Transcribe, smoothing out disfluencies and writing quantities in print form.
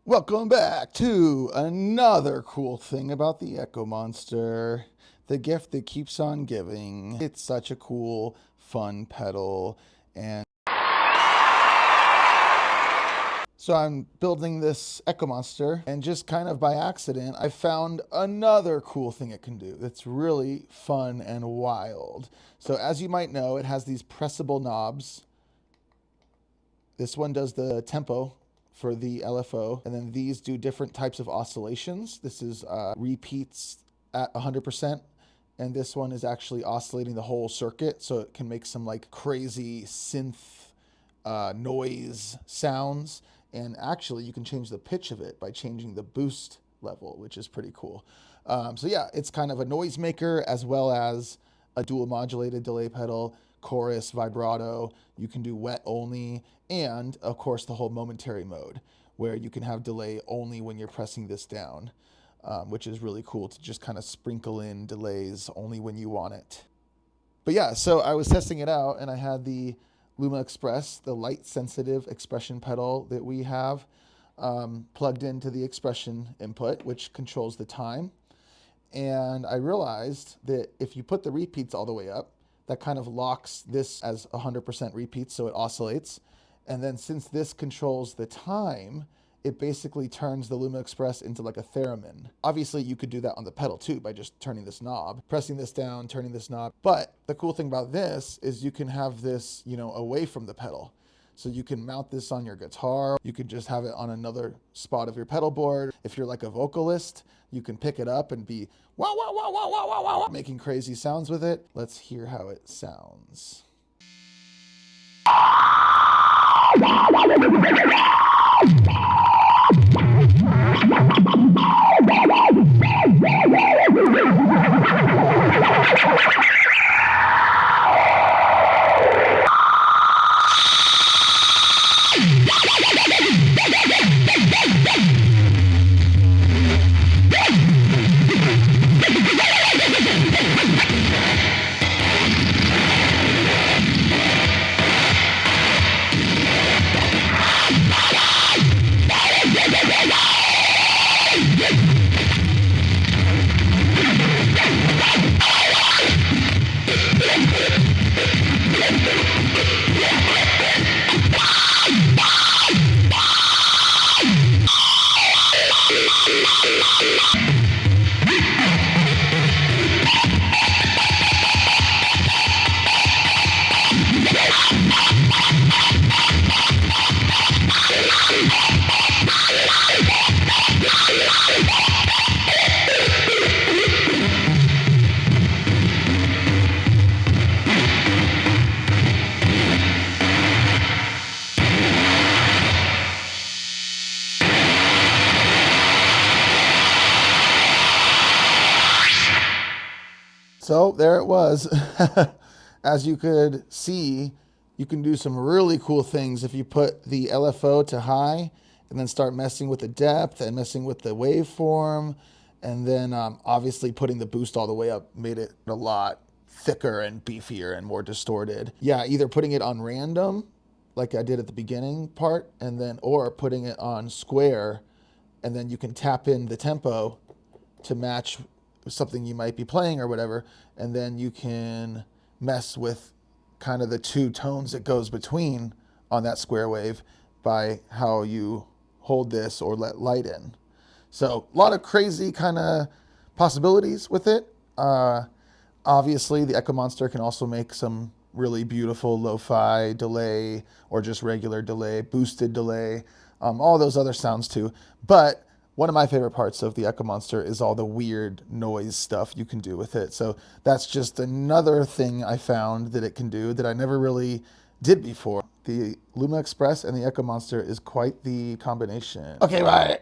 Welcome back to another cool thing about the Echo Monster, the gift that keeps on giving. It's such a cool, fun pedal, and so I'm building this Echo Monster, and just kind of by accident, I found another cool thing it can do that's really fun and wild. So as you might know, it has these pressable knobs. This one does the tempo for the LFO, and then these do different types of oscillations. This is repeats at 100%, and this one is actually oscillating the whole circuit, so it can make some like crazy synth noise sounds. And actually, you can change the pitch of it by changing the boost level, which is pretty cool. So yeah, it's kind of a noisemaker as well as a dual modulated delay pedal, chorus, vibrato. You can do wet only, and of course the whole momentary mode where you can have delay only when you're pressing this down, which is really cool to just kind of sprinkle in delays only when you want it. But yeah, so I was testing it out, and I had the Luma Express, the light sensitive expression pedal that we have, plugged into the expression input, which controls the time. And I realized that if you put the repeats all the way up, that kind of locks this as 100% repeats, so it oscillates. And then since this controls the time, it basically turns the Luma Express into like a theremin. Obviously, you could do that on the pedal too by just turning this knob, pressing this down, turning this knob. But the cool thing about this is you can have this, away from the pedal. So you can mount this on your guitar. You can just have it on another spot of your pedal board. If you're like a vocalist, you can pick it up and be wow, wow, wow, wow, wow, wow, wow, making crazy sounds with it. Let's hear how it sounds. So there it was. As you could see, you can do some really cool things if you put the LFO to high and then start messing with the depth and messing with the waveform. And then obviously putting the boost all the way up made it a lot thicker and beefier and more distorted. Yeah, either putting it on random, like I did at the beginning part, and then or putting it on square, and then you can tap in the tempo to match something you might be playing or whatever, and then you can mess with kind of the two tones it goes between on that square wave by how you hold this or let light in. So a lot of crazy kind of possibilities with it. Obviously, the Echo Monster can also make some really beautiful lo-fi delay or just regular delay, boosted delay, all those other sounds too. But one of my favorite parts of the Echo Monster is all the weird noise stuff you can do with it. So that's just another thing I found that it can do that I never really did before. The Luma Express and the Echo Monster is quite the combination. Okay, bye.